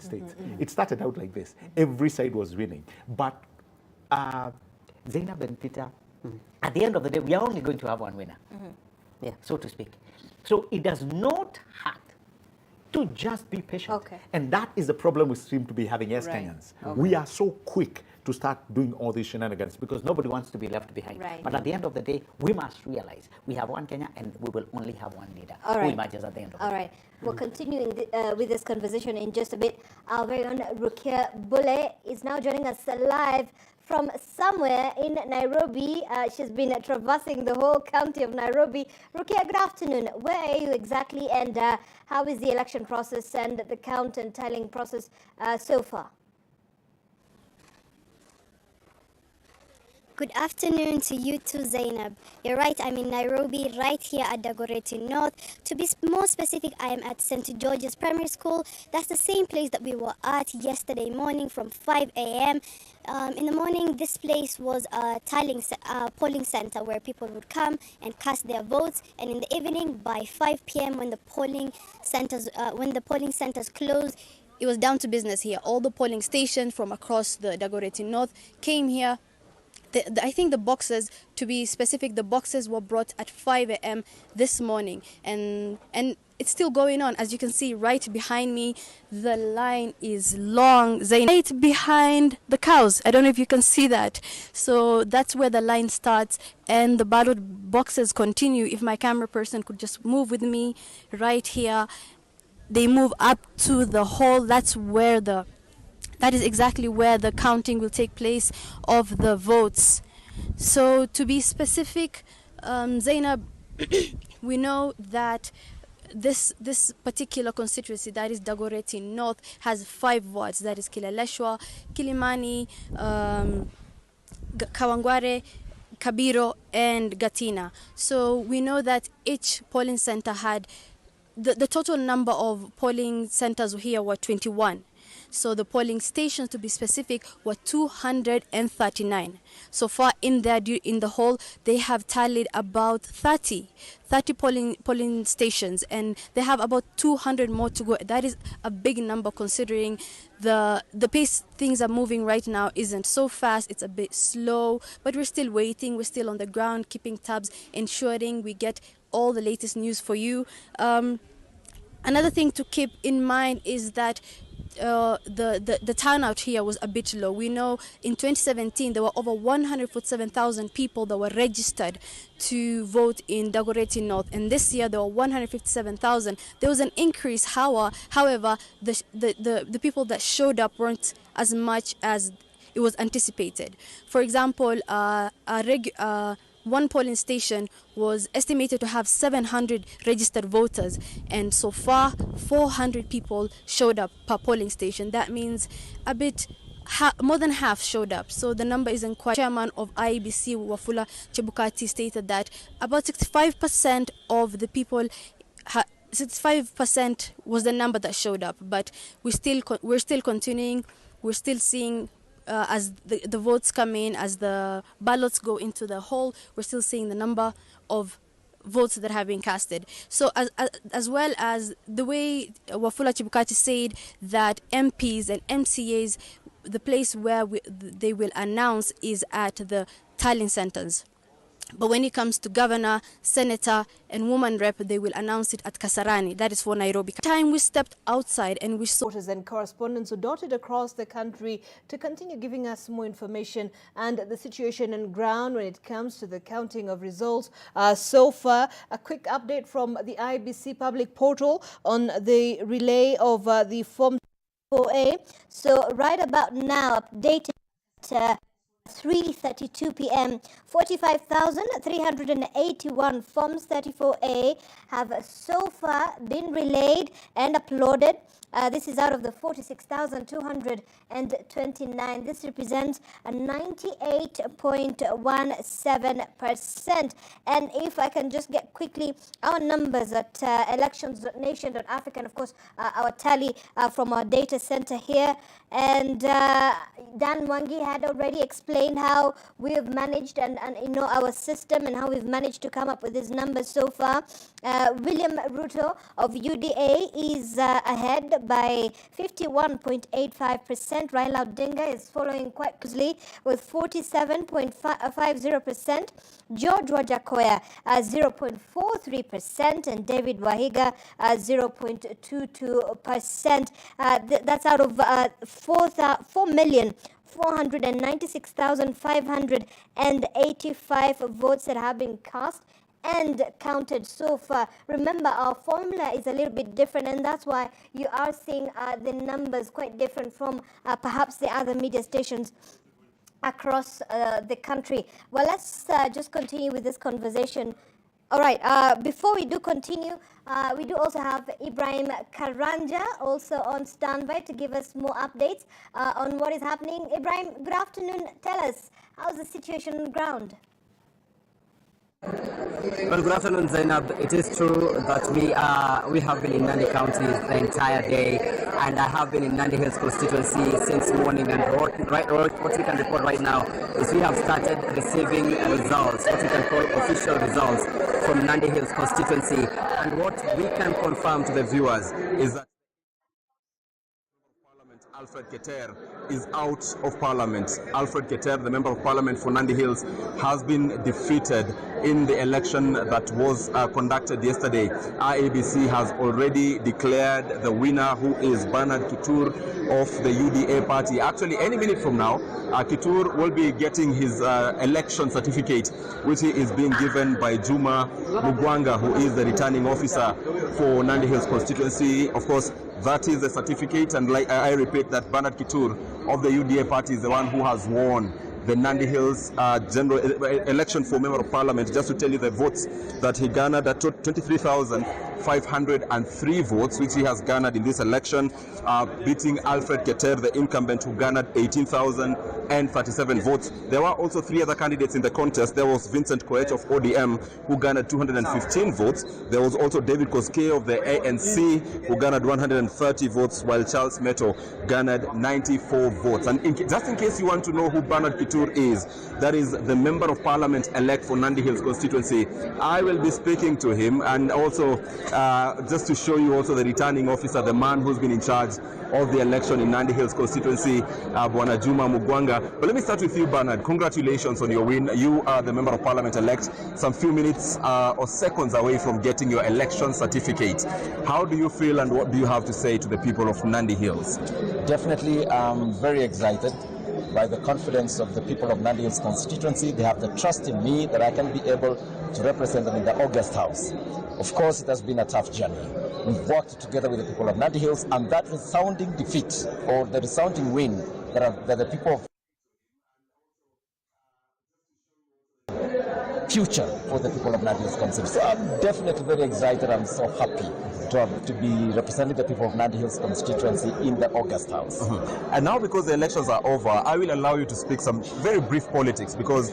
United States. It started out like this. Every side was winning. But Zainab and Peter, at the end of the day, we are only going to have one winner, so to speak. So it does not hurt to just be patient. Okay. And that is the problem we seem to be having as Kenyans. Okay. We are so quick to start doing all these shenanigans because nobody wants to be left behind. Right. But at the end of the day, we must realize we have one Kenya and we will only have one leader who emerges at the end of the day. All right. We're continuing with this conversation in just a bit. Our very own Rukia Bule is now joining us live from somewhere in Nairobi. She's been traversing the whole county of Nairobi. Rukia, good afternoon. Where are you exactly, and how is the election process and the count and tallying process so far? Good afternoon to you too, Zainab. You're right, I'm in Nairobi, right here at Dagoretti North. To be more specific, I am at St. George's Primary School. That's the same place that we were at yesterday morning from 5 a.m. In the morning, this place was a polling center where people would come and cast their votes. And in the evening, by 5 p.m., when the polling centers closed, it was down to business here. All the polling stations from across the Dagoretti North came here. I think the boxes, to be specific, the boxes were brought at 5 a.m. this morning. And it's still going on. As you can see right behind me, the line is long. Right behind the cows. I don't know if you can see that. So that's where the line starts and the ballot boxes continue. If my camera person could just move with me right here. They move up to the hall. That is exactly where the counting will take place of the votes. So to be specific, Zainab, we know that this particular constituency, that is Dagoretti North, has 5 wards. That is Kileleshwa, Kilimani, Kawangware, Kabiro, and Gatina. So we know that each polling center had, the total number of polling centers here were 21. So the polling stations, to be specific, were 239. So far in the whole, they have tallied about 30 polling stations, and they have about 200 more to go. That is a big number considering the pace things are moving right now isn't so fast. It's a bit slow, but we're still waiting. We're still on the ground, keeping tabs, ensuring we get all the latest news for you. Another thing to keep in mind is that the turnout here was a bit low. We know in 2017 there were over 147,000 people that were registered to vote in Dagoretti North, and this year there were 157,000. There was an increase. However, the people that showed up weren't as much as it was anticipated. For example, one polling station was estimated to have 700 registered voters, and so far 400 people showed up per polling station. That means a bit more than half showed up, so the number isn't quite. Chairman of IEBC, Wafula Chebukati, stated that about 65% of the people 65% was the number that showed up, but we're still continuing. We're still seeing as the votes come in, as the ballots go into the hall, we're still seeing the number of votes that have been casted. So as well as the way Wafula Chebukati said that MPs and MCAs, the place where they will announce is at the tallying centers. But when it comes to governor, senator, and woman rep, they will announce it at Kasarani. That is for Nairobi. Time we stepped outside and we saw reporters and correspondents who dotted across the country to continue giving us more information and the situation on ground when it comes to the counting of results. So far, a quick update from the IBC public portal on the relay of the Form 4A. So right about now, updated 3:32 p.m. 45,381 Forms 34A have so far been relayed and uploaded. This is out of the 46,229. This represents a 98.17%. And if I can just get quickly our numbers at elections.nation.africa, and of course our tally from our data center here. And Dan Mwangi had already explained explained how we have managed and our system and how we've managed to come up with these numbers so far. William Ruto of UDA is ahead by 51.85%. Raila Odinga is following quite closely with 47.50%. George Wajakoya 0.43%, and David Wahiga 0.22%. That's out of 4,496,585 votes that have been cast and counted so far. Remember, our formula is a little bit different, and that's why you are seeing the numbers quite different from perhaps the other media stations across the country. Well, let's just continue with this conversation. All right, before we do continue, we do also have Ibrahim Karanja also on standby to give us more updates on what is happening. Ibrahim, good afternoon. Tell us, how's the situation on the ground? Well, good afternoon, Zainab. It is true that we have been in Nandi County the entire day, and I have been in Nandi Hills constituency since morning. And what we can report right now is we have started receiving results, what we can call official results from Nandi Hills constituency. And what we can confirm to the viewers is that Alfred Keter is out of parliament. Alfred Keter, the member of parliament for Nandi Hills, has been defeated in the election that was conducted yesterday. IEBC has already declared the winner, who is Bernard Kitur of the UDA party. Actually, any minute from now, Kitur will be getting his election certificate, which he is being given by Juma Mugwanga, who is the returning officer for Nandi Hills constituency. Of course, that is the certificate, and like I repeat that Bernard Kitur of the UDA party is the one who has won the Nandi Hills general election for member of parliament. Just to tell you the votes that he garnered, that 23,503 votes, which he has garnered in this election, beating Alfred Keter, the incumbent, who garnered 18,037 votes. There were also three other candidates in the contest. There was Vincent Koech of ODM, who garnered 215 votes. There was also David Koske of the ANC, who garnered 130 votes, while Charles Meto garnered 94 votes. And just in case you want to know who Bernard Kitur is, that is the member of parliament elect for Nandi Hills constituency. I will be speaking to him, and also just to show you also the returning officer, the man who's been in charge of the election in Nandi Hills constituency, Bwana Juma Mugwanga. But let me start with you, Bernard. Congratulations on your win. You are the member of parliament elect, some few minutes or seconds away from getting your election certificate. How do you feel, and what do you have to say to the people of Nandi Hills? Definitely, I'm very excited by the confidence of the people of Nandi Hills constituency. They have the trust in me that I can be able to represent them in the August House. Of course, it has been a tough journey. We've worked together with the people of Nandi Hills, and that resounding defeat, or the resounding win that the people of future for the people of Nandi Hills constituency. So I'm definitely very excited. I'm so happy to be representing the people of Nandi Hills constituency in the August House. And now, because the elections are over, I will allow you to speak some very brief politics, because